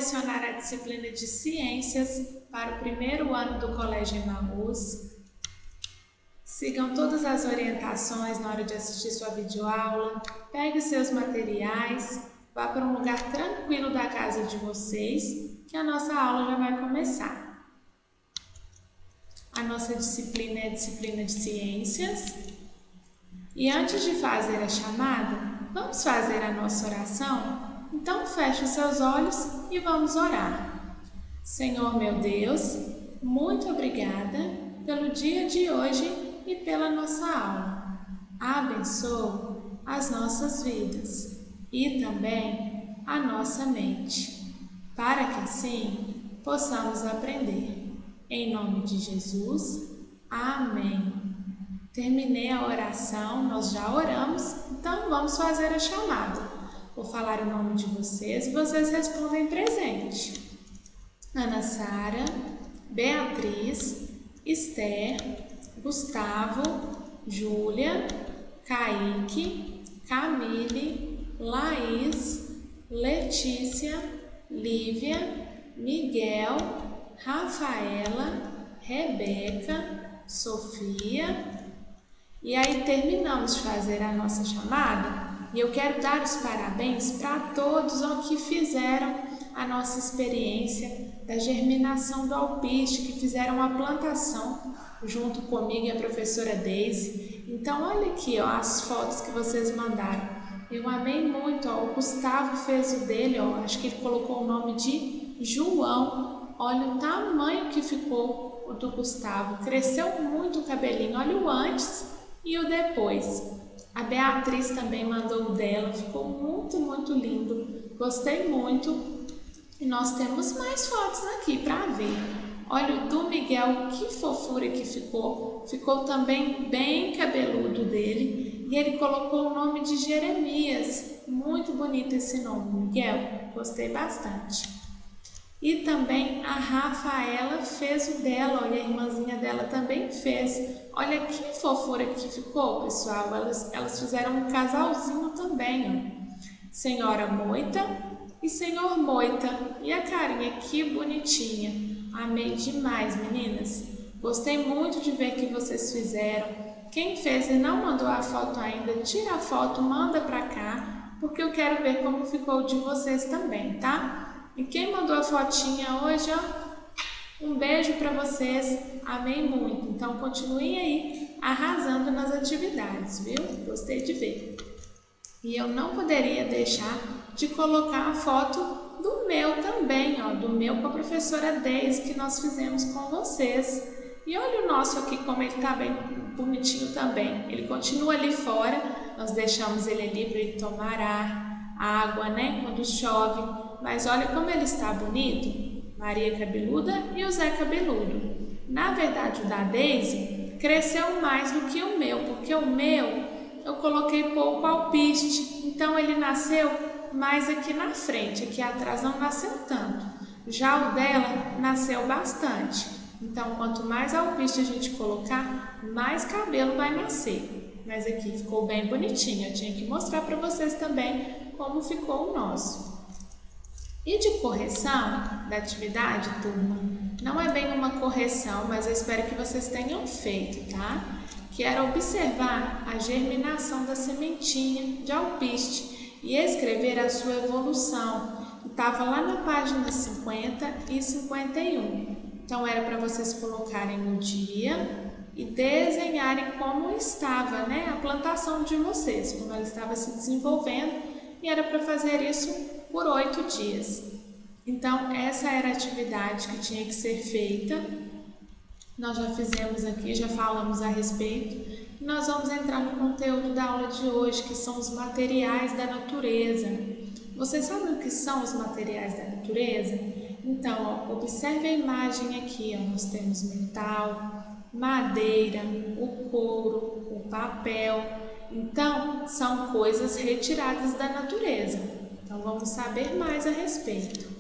lecionar a disciplina de Ciências para o primeiro ano do Colégio Emaús. Sigam todas as orientações na hora de assistir sua videoaula, pegue seus materiais, vá para um lugar tranquilo da casa de vocês, que a nossa aula já vai começar. A nossa disciplina é a disciplina de Ciências. E antes de fazer a chamada, vamos fazer a nossa oração? Então feche os seus olhos e vamos orar. Senhor meu Deus, muito obrigada pelo dia de hoje e pela nossa aula. Abençoe as nossas vidas e também a nossa mente, para que assim possamos aprender. Em nome de Jesus, amém. Terminei a oração, nós já oramos, então vamos fazer a chamada. Vou falar o nome de vocês e vocês respondem presente. Ana Sara, Beatriz, Esther, Gustavo, Júlia, Kaique, Camille, Laís, Letícia, Lívia, Miguel, Rafaela, Rebeca, Sofia. E aí terminamos de fazer a nossa chamada e eu quero dar os parabéns para todos os que fizeram a nossa experiência da germinação do alpiste, que fizeram a plantação junto comigo e a professora Deise. Então olha aqui as fotos que vocês mandaram. Eu amei muito, o Gustavo fez o dele, acho que ele colocou o nome de João. Olha o tamanho que ficou o do Gustavo, cresceu muito o cabelinho, olha o antes e o depois. A Beatriz também mandou o dela, ficou muito, muito lindo, gostei muito. E nós temos mais fotos aqui para ver. Olha o do Miguel, que fofura que ficou também bem cabeludo dele. E ele colocou o nome de Jeremias, muito bonito esse nome, Miguel, gostei bastante. E também a Rafaela fez o dela, olha, a irmãzinha dela também fez. Olha que fofura que ficou, pessoal. Elas fizeram um casalzinho também, Senhora Moita e Senhor Moita. E a carinha, que bonitinha. Amei demais, meninas. Gostei muito de ver que vocês fizeram. Quem fez e não mandou a foto ainda, tira a foto, manda pra cá, porque eu quero ver como ficou de vocês também, tá? E quem mandou a fotinha hoje, um beijo para vocês, amei muito. Então continuem aí arrasando nas atividades, viu? Gostei de ver. E eu não poderia deixar de colocar a foto do meu também, do meu com a professora Deise, que nós fizemos com vocês. E olha o nosso aqui como ele tá bem bonitinho também. Ele continua ali fora, nós deixamos ele ali para ele tomar água, né, quando chove. Mas olha como ele está bonito, Maria Cabeluda e o Zé Cabeludo. Na verdade, o da Deise cresceu mais do que o meu, porque o meu eu coloquei pouco alpiste, então ele nasceu mais aqui na frente, aqui atrás não nasceu tanto. Já o dela nasceu bastante, então quanto mais alpiste a gente colocar, mais cabelo vai nascer. Mas aqui ficou bem bonitinho, eu tinha que mostrar para vocês também como ficou o nosso. E de correção da atividade, turma, não é bem uma correção, mas eu espero que vocês tenham feito, tá? Que era observar a germinação da sementinha de alpiste e escrever a sua evolução. Estava lá na página 50 e 51. Então era para vocês colocarem no dia e desenharem como estava, né, a plantação de vocês, como ela estava se desenvolvendo, e era para fazer isso por 8 dias. Então, essa era a atividade que tinha que ser feita. Nós já fizemos aqui, já falamos a respeito. E nós vamos entrar no conteúdo da aula de hoje, que são os materiais da natureza. Vocês sabem o que são os materiais da natureza? Então, observe a imagem aqui. Nós temos metal, madeira, o couro, o papel. Então, são coisas retiradas da natureza. Então, vamos saber mais a respeito.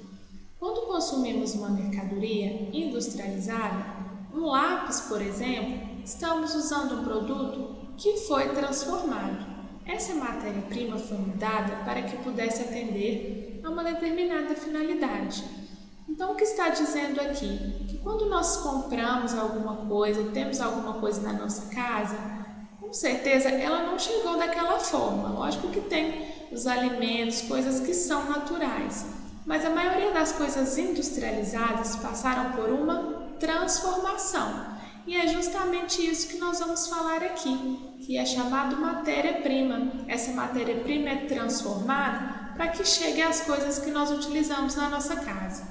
Quando consumimos uma mercadoria industrializada, um lápis, por exemplo, estamos usando um produto que foi transformado. Essa matéria-prima foi mudada para que pudesse atender a uma determinada finalidade. Então, o que está dizendo aqui? Que quando nós compramos alguma coisa, temos alguma coisa na nossa casa, com certeza ela não chegou daquela forma. Lógico que tem os alimentos, coisas que são naturais, mas a maioria das coisas industrializadas passaram por uma transformação. E é justamente isso que nós vamos falar aqui, que é chamado matéria-prima. Essa matéria-prima é transformada para que chegue às coisas que nós utilizamos na nossa casa.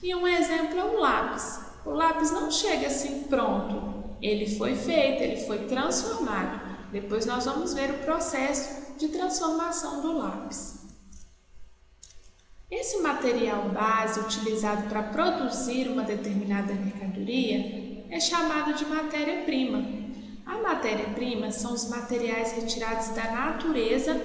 E um exemplo é o lápis. O lápis não chega assim pronto. Ele foi feito, ele foi transformado. Depois nós vamos ver o processo de transformação do lápis. Esse material base utilizado para produzir uma determinada mercadoria é chamado de matéria-prima. A matéria-prima são os materiais retirados da natureza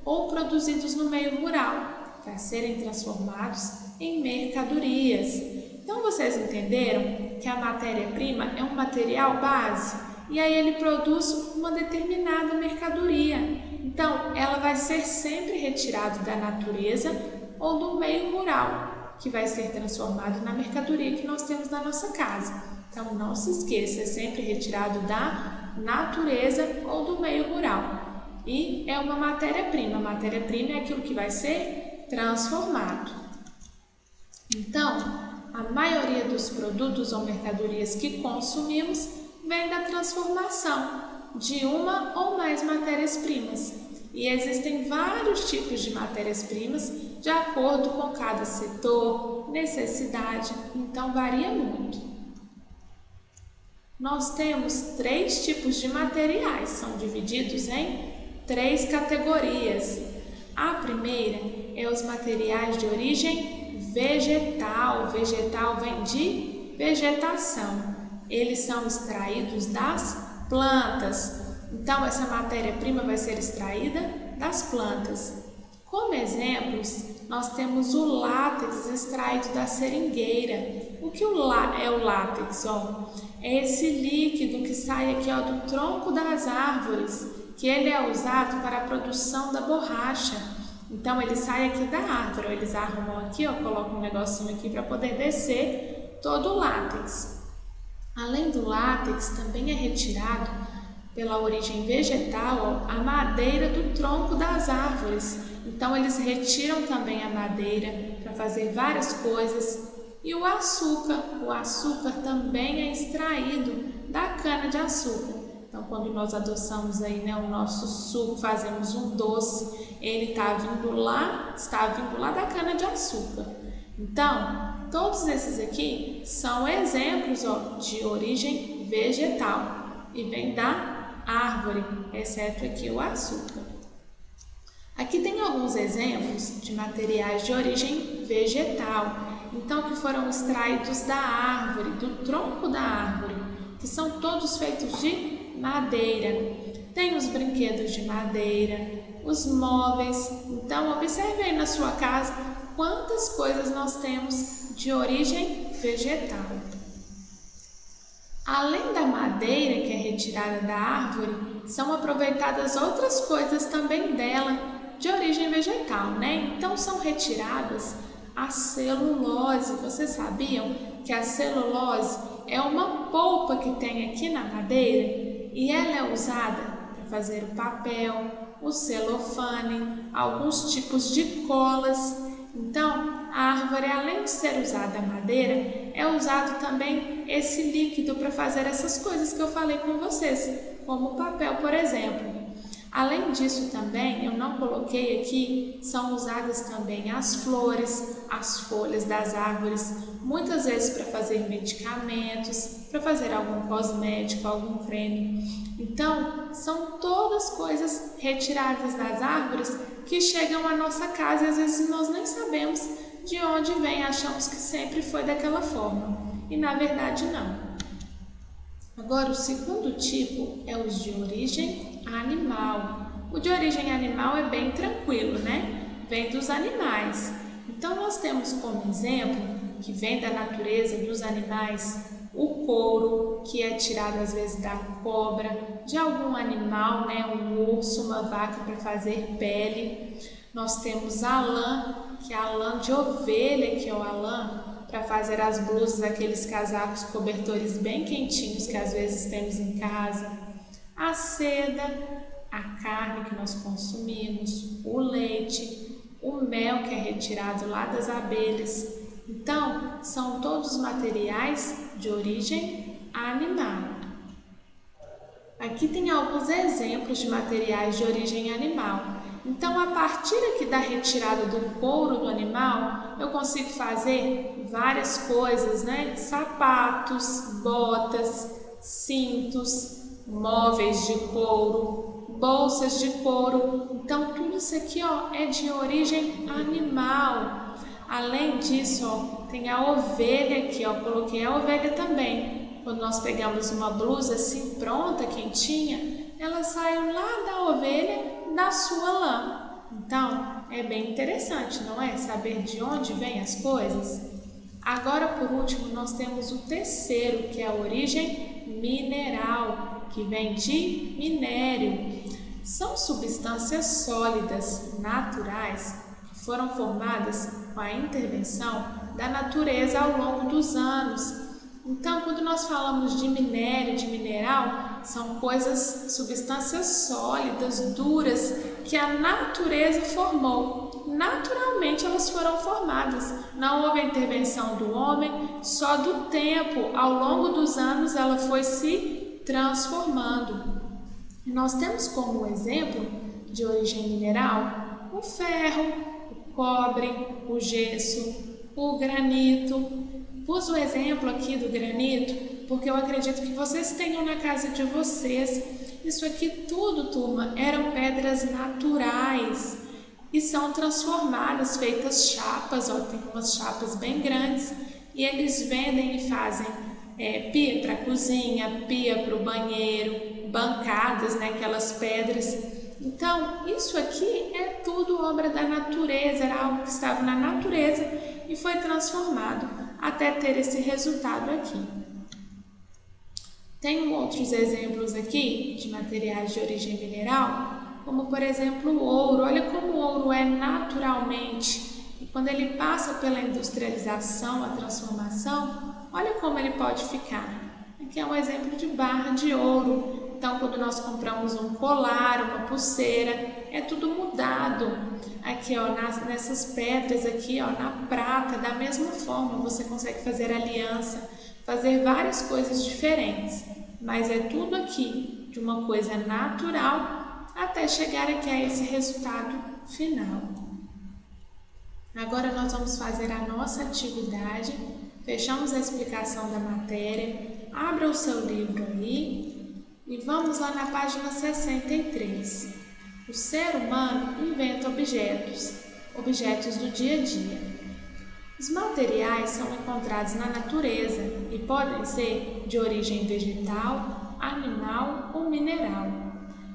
ou produzidos no meio rural para serem transformados em mercadorias. Então vocês entenderam que a matéria-prima é um material base e aí ele produz uma determinada mercadoria. Então ela vai ser sempre retirada da natureza ou do meio rural, que vai ser transformado na mercadoria que nós temos na nossa casa. Então não se esqueça, é sempre retirado da natureza ou do meio rural. E é uma matéria-prima. A matéria-prima é aquilo que vai ser transformado. Então, a maioria dos produtos ou mercadorias que consumimos vem da transformação de uma ou mais matérias-primas. E existem vários tipos de matérias-primas de acordo com cada setor, necessidade, então varia muito. Nós temos 3 tipos de materiais, são divididos em 3 categorias. A primeira é os materiais de origem vegetal. Vegetal vem de vegetação. Eles são extraídos das plantas. Então, essa matéria-prima vai ser extraída das plantas. Como exemplos, nós temos o látex extraído da seringueira. O que é o látex? É esse líquido que sai aqui do tronco das árvores, que ele é usado para a produção da borracha. Então, ele sai aqui da árvore, eles arrumam aqui, colocam um negocinho aqui para poder descer todo o látex. Além do látex, também é retirado, pela origem vegetal, a madeira do tronco das árvores. Então, eles retiram também a madeira para fazer várias coisas. E o açúcar também é extraído da cana-de-açúcar. Então, quando nós adoçamos aí, o nosso suco, fazemos um doce, ele está vindo lá da cana-de-açúcar. Então, todos esses aqui são exemplos de origem vegetal e vem da árvore, exceto aqui o açúcar. Aqui tem alguns exemplos de materiais de origem vegetal, então que foram extraídos da árvore, do tronco da árvore, que são todos feitos de madeira. Tem os brinquedos de madeira, os móveis. Então observe aí na sua casa quantas coisas nós temos de origem vegetal. Além da madeira que é retirada da árvore, são aproveitadas outras coisas também dela, de origem vegetal, Então são retiradas a celulose. Vocês sabiam que a celulose é uma polpa que tem aqui na madeira e ela é usada para fazer o papel, o celofane, alguns tipos de colas. Então, a árvore, além de ser usada a madeira, é usado também esse líquido para fazer essas coisas que eu falei com vocês, como o papel, por exemplo. Além disso também, eu não coloquei aqui, são usadas também as flores, as folhas das árvores, muitas vezes para fazer medicamentos, para fazer algum cosmético, algum creme. Então, são todas coisas retiradas das árvores que chegam à nossa casa e às vezes nós nem sabemos de onde vem, achamos que sempre foi daquela forma e na verdade não. Agora, o segundo tipo é os de origem animal. O de origem animal é bem tranquilo, Vem dos animais. Então, nós temos como exemplo, que vem da natureza dos animais, o couro, que é tirado às vezes da cobra, de algum animal, um urso, uma vaca para fazer pele. Nós temos a lã, que é a lã de ovelha, que é a lã para fazer as blusas, aqueles casacos, cobertores bem quentinhos que às vezes temos em casa. A seda, a carne que nós consumimos, o leite, o mel que é retirado lá das abelhas. Então, são todos materiais de origem animal. Aqui tem alguns exemplos de materiais de origem animal. Então, a partir aqui da retirada do couro do animal, eu consigo fazer várias coisas, né? Sapatos, botas, cintos, móveis de couro, bolsas de couro. Então, tudo isso aqui, ó, é de origem animal. Além disso, ó, tem a ovelha aqui, ó, coloquei a ovelha também. Quando nós pegamos uma blusa assim pronta, quentinha, ela saiu lá da ovelha, da sua lã. Então, é bem interessante, não é? Saber de onde vêm as coisas. Agora, por último, nós temos o terceiro, que é a origem mineral, que vem de minério. São substâncias sólidas, naturais, que foram formadas com a intervenção da natureza ao longo dos anos. Então, quando nós falamos de minério, de mineral, são coisas, substâncias sólidas, duras, que a natureza formou. Naturalmente elas foram formadas, não houve a intervenção do homem, só do tempo, ao longo dos anos ela foi se transformando. E nós temos como exemplo de origem mineral o ferro, o cobre, o gesso, o granito. Pus o exemplo aqui do granito porque eu acredito que vocês tenham na casa de vocês. Isso aqui tudo, turma, eram pedras naturais e são transformadas, feitas chapas, ó, tem umas chapas bem grandes e eles vendem e fazem pia para a cozinha, pia para o banheiro, bancadas, né, aquelas pedras. Então, isso aqui é tudo obra da natureza, era algo que estava na natureza e foi transformado até ter esse resultado aqui. Tenho outros exemplos aqui de materiais de origem mineral, como por exemplo o ouro. Olha como o ouro é naturalmente, e quando ele passa pela industrialização, a transformação, olha como ele pode ficar. Aqui é um exemplo de barra de ouro. Então, quando nós compramos um colar, uma pulseira, é tudo mudado. Aqui, ó, nessas pedras aqui, ó, na prata, da mesma forma, você consegue fazer aliança, fazer várias coisas diferentes. Mas é tudo aqui de uma coisa natural até chegar aqui a esse resultado final. Agora nós vamos fazer a nossa atividade. Fechamos a explicação da matéria. Abra o seu livro aí. E vamos lá na página 63. O ser humano inventa objetos do dia a dia. Os materiais são encontrados na natureza e podem ser de origem vegetal, animal ou mineral.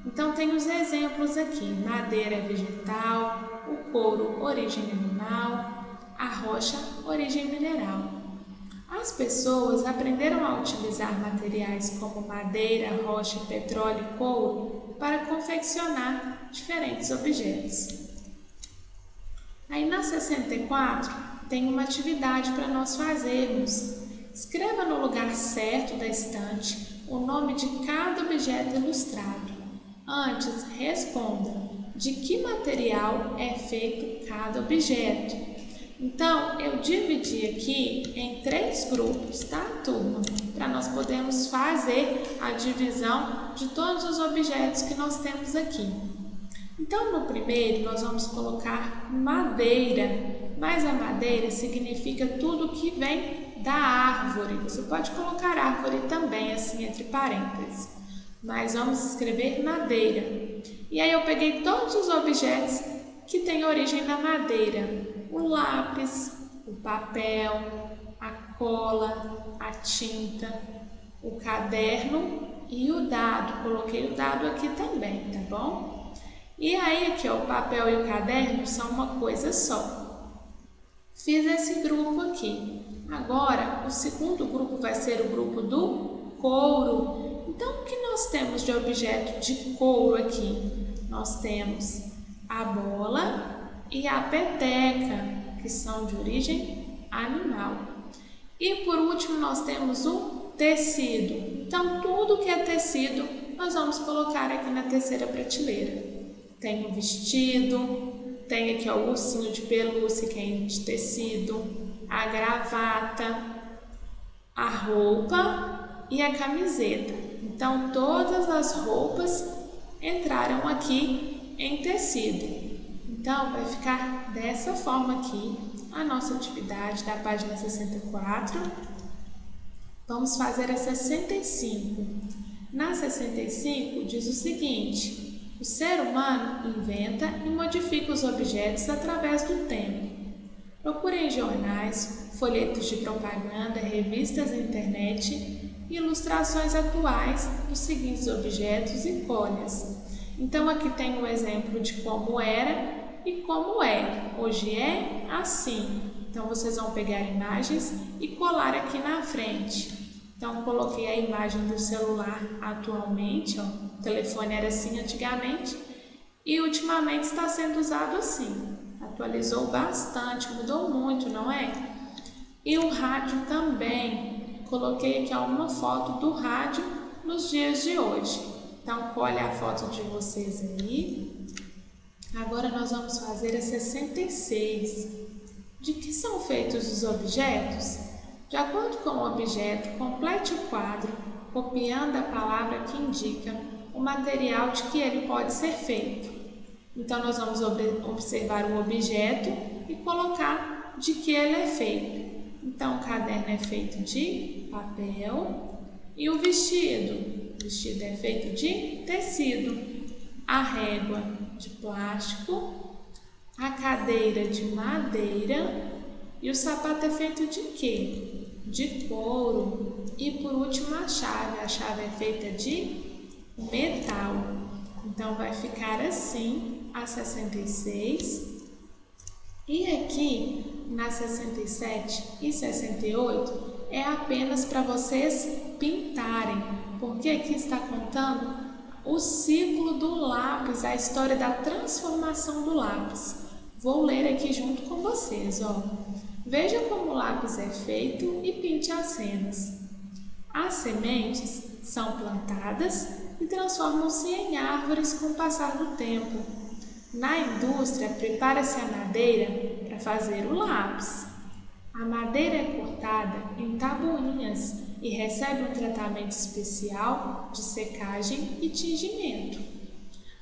Então tem os exemplos aqui: madeira vegetal, o couro origem animal, a rocha origem mineral. As pessoas aprenderam a utilizar materiais como madeira, rocha, petróleo e couro para confeccionar diferentes objetos. Aí na 64 tem uma atividade para nós fazermos. Escreva no lugar certo da estante o nome de cada objeto ilustrado. Antes, responda de que material é feito cada objeto. Então, eu dividi aqui em 3 grupos, tá, turma? Para nós podermos fazer a divisão de todos os objetos que nós temos aqui. Então, no primeiro, nós vamos colocar madeira, mas a madeira significa tudo que vem da árvore. Você pode colocar árvore também, assim, entre parênteses. Mas vamos escrever madeira. E aí eu peguei todos os objetos que têm origem na madeira. O lápis, o papel, a cola, a tinta, o caderno e o dado. Coloquei o dado aqui também, tá bom? E aí aqui, ó, o papel e o caderno são uma coisa só. Fiz esse grupo aqui. Agora, o segundo grupo vai ser o grupo do couro. Então, o que nós temos de objeto de couro aqui? Nós temos a bola, e a peteca, que são de origem animal. E por último nós temos o tecido. Então tudo que é tecido nós vamos colocar aqui na terceira prateleira. Tem o vestido, tem aqui o ursinho de pelúcia que é de tecido, a gravata, a roupa e a camiseta. Então todas as roupas entraram aqui em tecido. Então vai ficar dessa forma aqui a nossa atividade da página 64. Vamos fazer a 65. Na 65 diz o seguinte: o ser humano inventa e modifica os objetos através do tempo. Procure em jornais, folhetos de propaganda, revistas na internet e ilustrações atuais dos seguintes objetos e colhas. Então aqui tem o exemplo de como era e como é. Hoje é assim. Então vocês vão pegar imagens e colar aqui na frente. Então coloquei a imagem do celular atualmente, ó. O telefone era assim antigamente e ultimamente está sendo usado assim. Atualizou bastante, mudou muito, não é? E o rádio também. Coloquei aqui uma foto do rádio nos dias de hoje. Então colhe a foto de vocês aí. Agora nós vamos fazer a 66. De que são feitos os objetos? De acordo com o objeto, complete o quadro, copiando a palavra que indica o material de que ele pode ser feito. Então, nós vamos observar o objeto e colocar de que ele é feito. Então, o caderno é feito de papel e o vestido? O vestido é feito de tecido. A régua de plástico, a cadeira de madeira e o sapato é feito de quê? De couro. E por último a chave é feita de metal. Então vai ficar assim a 66. E aqui na 67 e 68 é apenas para vocês pintarem, porque aqui está contando o ciclo do lápis, a história da transformação do lápis. Vou ler aqui junto com vocês, ó. Veja como o lápis é feito e pinte as cenas. As sementes são plantadas e transformam-se em árvores com o passar do tempo. Na indústria, prepara-se a madeira para fazer o lápis. A madeira é cortada em tabuinhas e recebe um tratamento especial de secagem e tingimento.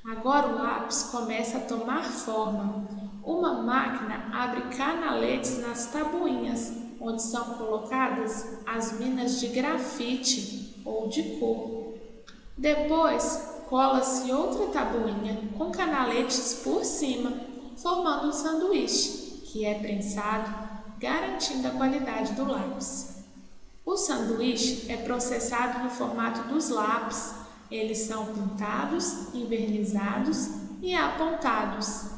Agora o lápis começa a tomar forma. Uma máquina abre canaletes nas tabuinhas, onde são colocadas as minas de grafite ou de cor. Depois, cola-se outra tabuinha com canaletes por cima, formando um sanduíche, que é prensado, garantindo a qualidade do lápis. O sanduíche é processado no formato dos lápis. Eles são pintados, envernizados e apontados.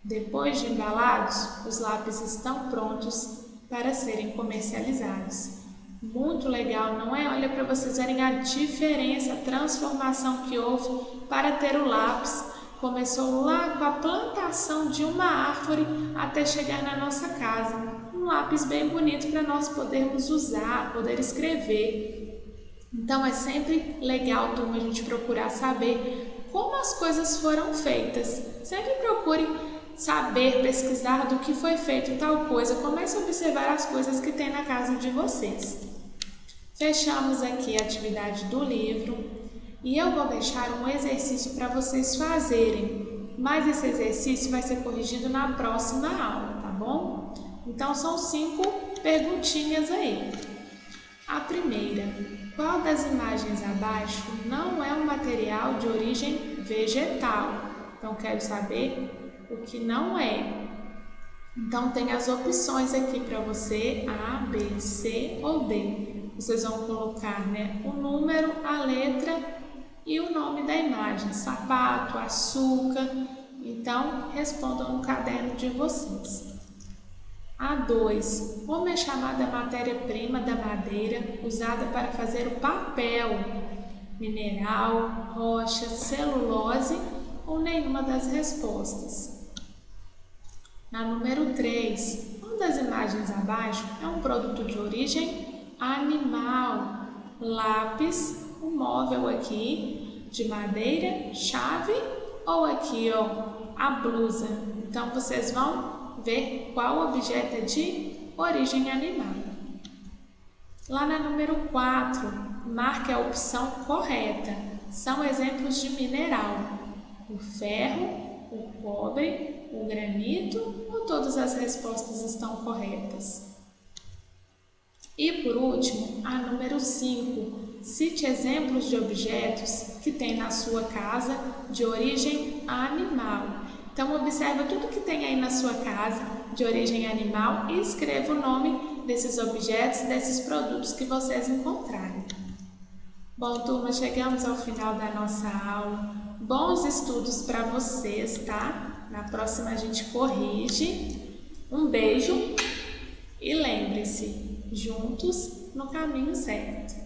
Depois de embalados, os lápis estão prontos para serem comercializados. Muito legal, não é? Olha para vocês verem a diferença, a transformação que houve para ter o lápis. Começou lá com a plantação de uma árvore até chegar na nossa casa. Um lápis bem bonito para nós podermos usar, poder escrever. Então é sempre legal, turma, a gente procurar saber como as coisas foram feitas. Sempre procure saber, pesquisar do que foi feito tal coisa. Comece a observar as coisas que tem na casa de vocês. Fechamos aqui a atividade do livro e eu vou deixar um exercício para vocês fazerem, mas esse exercício vai ser corrigido na próxima aula, tá bom? Então são 5 perguntinhas aí. A primeira: qual das imagens abaixo não é um material de origem vegetal? Então quero saber o que não é. Então tem as opções aqui para você, A, B, C ou D. Vocês vão colocar, o número, a letra e o nome da imagem, sapato, açúcar. Então respondam no caderno de vocês. A2. Como é chamada a matéria-prima da madeira usada para fazer o papel? Mineral, rocha, celulose ou nenhuma das respostas? Na número 3, uma das imagens abaixo é um produto de origem animal. Lápis, um móvel aqui de madeira, chave ou aqui, ó, a blusa. Então, vocês vão ver qual objeto é de origem animal. Lá na número 4, marque a opção correta. São exemplos de mineral: o ferro, o cobre, o granito, ou todas as respostas estão corretas? E por último, a número 5, cite exemplos de objetos que tem na sua casa de origem animal. Então, observa tudo que tem aí na sua casa de origem animal e escreva o nome desses objetos, desses produtos que vocês encontrarem. Bom, turma, chegamos ao final da nossa aula. Bons estudos para vocês, tá? Na próxima a gente corrige. Um beijo e lembre-se, juntos no caminho certo.